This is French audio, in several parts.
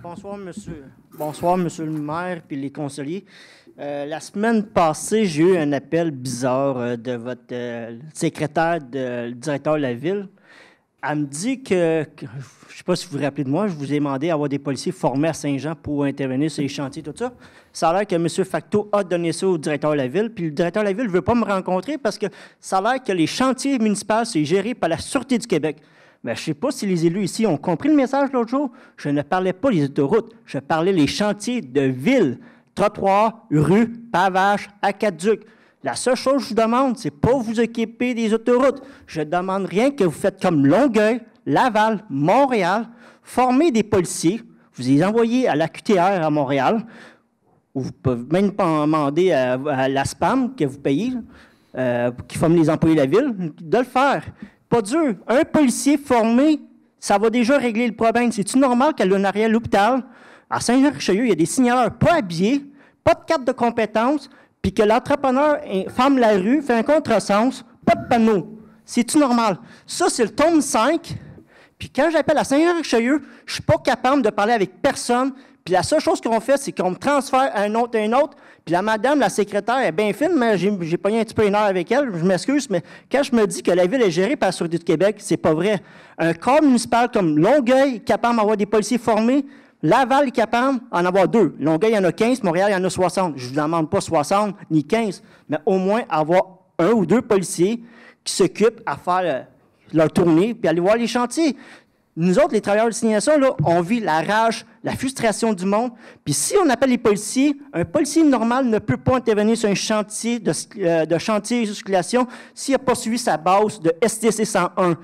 Bonsoir, monsieur. Bonsoir, monsieur le maire et les conseillers. La semaine passée, j'ai eu un appel bizarre de votre secrétaire, le directeur de la ville. Elle me dit que je ne sais pas si vous vous rappelez de moi, je vous ai demandé d'avoir des policiers formés à Saint-Jean pour intervenir sur les chantiers, tout ça. Ça a l'air que M. Facto a donné ça au directeur de la ville, puis le directeur de la ville ne veut pas me rencontrer parce que ça a l'air que les chantiers municipaux, c'est géré par la Sûreté du Québec. Mais je ne sais pas si les élus ici ont compris le message l'autre jour. Je ne parlais pas des autoroutes, je parlais des chantiers de ville, trottoirs, rues, pavages, aqueducs. La seule chose que je vous demande, c'est pas vous occuper des autoroutes. Je ne demande rien que vous faites comme Longueuil, Laval, Montréal, former des policiers, vous les envoyez à la QTR à Montréal, ou vous pouvez même demander à la SPAM que vous payez, qui forme les employés de la ville, de le faire. Pas dur. Un policier formé, ça va déjà régler le problème. C'est-tu normal qu'à l'arrière de l'hôpital, à Saint-Jean-Richelieu, il y a des signaleurs pas habillés, pas de carte de compétence, puis que l'entrepreneur ferme la rue, fait un contresens, pas de panneau. C'est-tu normal? Ça, c'est le tome 5. Puis quand j'appelle à Saint-Jean-Richelieu, je ne suis pas capable de parler avec personne. Puis la seule chose qu'on fait, c'est qu'on me transfère à un autre. Puis la madame, la secrétaire, est bien fine, mais j'ai pogné un petit peu une heure avec elle, je m'excuse, mais quand je me dis que la ville est gérée par la Sûreté du Québec, c'est pas vrai. Un corps municipal comme Longueuil, capable d'avoir des policiers formés, Laval est capable d'en avoir 2. Longueuil, il y en a 15, Montréal, il y en a 60. Je ne vous demande pas 60 ni 15, mais au moins avoir 1 ou 2 policiers qui s'occupent à faire leur tournée puis aller voir les chantiers. Nous autres, les travailleurs de signalisation, là, on vit la rage, la frustration du monde. Puis si on appelle les policiers, un policier normal ne peut pas intervenir sur un chantier de chantier de circulation s'il n'a pas suivi sa base de STC 101.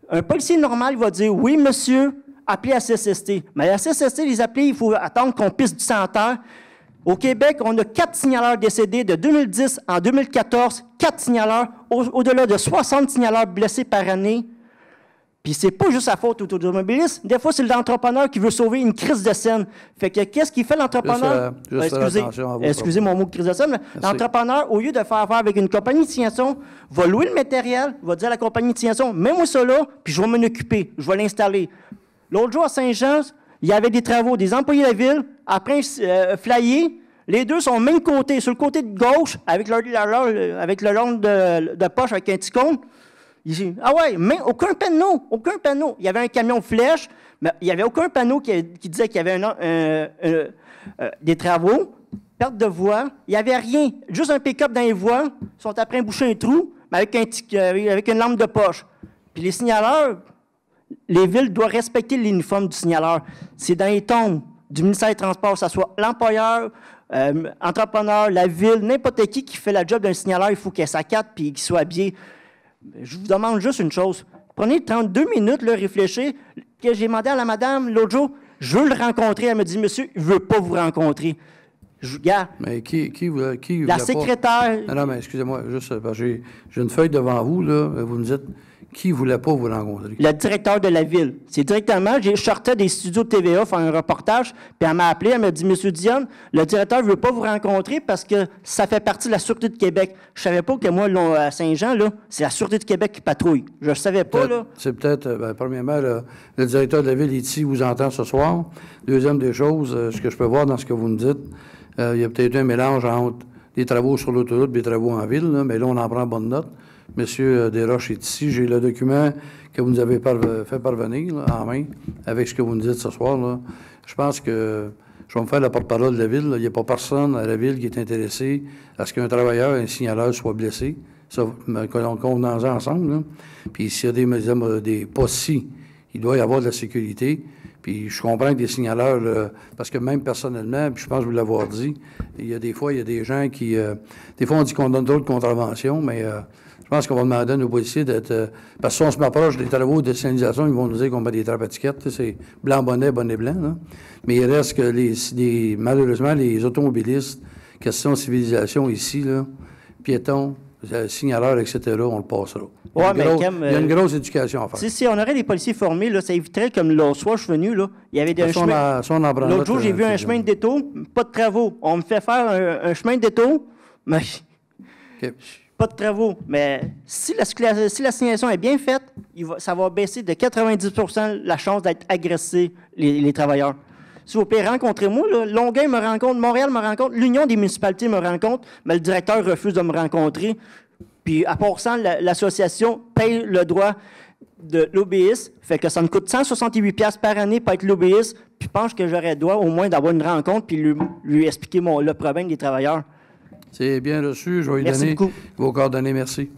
Un policier normal, il va dire « Oui, monsieur », appelez la CSST. Mais la CSST, les appeler, il faut attendre qu'on pisse du sang en terre. Au Québec, on a 4 signaleurs décédés de 2010 en 2014, 4 signaleurs, au-delà de 60 signaleurs blessés par année. Puis c'est pas juste la faute aux automobilistes. Des fois, c'est l'entrepreneur qui veut sauver une crise de scène. Fait que qu'est-ce qu'il fait l'entrepreneur? Excusez mon mot de crise de scène. L'entrepreneur, au lieu de faire affaire avec une compagnie de signalisation, va louer le matériel, va dire à la compagnie de signalisation, mets-moi ça là, puis je vais m'en occuper, je vais l'installer. L'autre jour, à Saint-Jean, il y avait des travaux, des employés de la ville, après flyé, les deux sont au même côté, sur le côté de gauche, avec le long de poche, avec un petit cône. Il dit, ah ouais, mais aucun panneau. Il y avait un camion flèche, mais il n'y avait aucun panneau qui disait qu'il y avait des travaux, perte de voie. Il n'y avait rien, juste un pick-up dans les voies. Ils sont après boucher un trou, mais avec une lampe de poche. Puis les signaleurs, les villes doivent respecter l'uniforme du signaleur. C'est dans les tombes du ministère des Transports, que ce soit l'employeur, entrepreneur, la ville, n'importe qui fait la job d'un signaleur, il faut qu'il ait sa carte et qu'il soit habillé. Je vous demande juste une chose. Prenez 32 minutes, là, réfléchir. Que j'ai demandé à la madame l'autre jour, je veux le rencontrer. Elle me dit, monsieur, il ne veut pas vous rencontrer. Regarde. Mais qui la secrétaire. Pas... Non, mais excusez-moi, juste, j'ai une feuille devant vous, là. Vous me dites, qui ne voulait pas vous rencontrer? Le directeur de la ville. C'est directement, je sortais des studios de TVA faire un reportage, puis elle m'a appelé, elle m'a dit, monsieur Dionne, le directeur ne veut pas vous rencontrer parce que ça fait partie de la Sûreté de Québec. Je ne savais pas que moi, à Saint-Jean, là, c'est la Sûreté de Québec qui patrouille. Je ne savais pas, là. C'est peut-être, premièrement, le directeur de la ville ici vous entend ce soir. Deuxième des choses, ce que je peux voir dans ce que vous me dites, il y a peut-être un mélange entre des travaux sur l'autoroute et des travaux en ville, là, mais là, on en prend bonne note. Monsieur Desroches est ici. J'ai le document que vous nous avez fait parvenir là, en main avec ce que vous nous dites ce soir. Là. Je pense que je vais me faire la porte-parole de la ville. Là. Il n'y a pas personne à la ville qui est intéressé à ce qu'un travailleur, un signaleur soit blessé. Ça, qu'on convenons ensemble. Là. Puis s'il y a des pas si, il doit y avoir de la sécurité. Puis je comprends que des signaleurs, parce que même personnellement, puis je pense vous l'avoir dit, il y a des gens qui... des fois, on dit qu'on donne trop de contraventions, mais... je pense qu'on va demander à nos policiers d'être... parce que si on se m'approche des travaux de signalisation, ils vont nous dire qu'on met des trappes à étiquettes. C'est blanc bonnet, bonnet blanc. Là. Mais il reste que malheureusement, les automobilistes, question de civilisation ici, là, piétons, signaleurs, etc., on le passera. Ouais, il y a une grosse éducation à faire. Si on aurait des policiers formés, là, ça éviterait, comme l'autre soir, je suis venu, là, il y avait des chemins... L'autre jour, j'ai vu un chemin de détour, pas de travaux. On me fait faire un chemin de détour, mais... Okay. Pas de travaux, mais si la signalisation est bien faite, ça va baisser de 90 % la chance d'être agressé, les travailleurs. S'il vous plaît, rencontrez-moi. Là. Longueuil me rencontre, Montréal me rencontre, l'Union des municipalités me rencontre, mais le directeur refuse de me rencontrer. Puis, à part ça, l'association paye le droit de lobbyiste, fait que ça me coûte 168$ par année pour être lobbyiste, puis je pense que j'aurais droit au moins d'avoir une rencontre puis lui expliquer le problème des travailleurs. C'est bien reçu. Je vais lui donner vos coordonnées. Merci.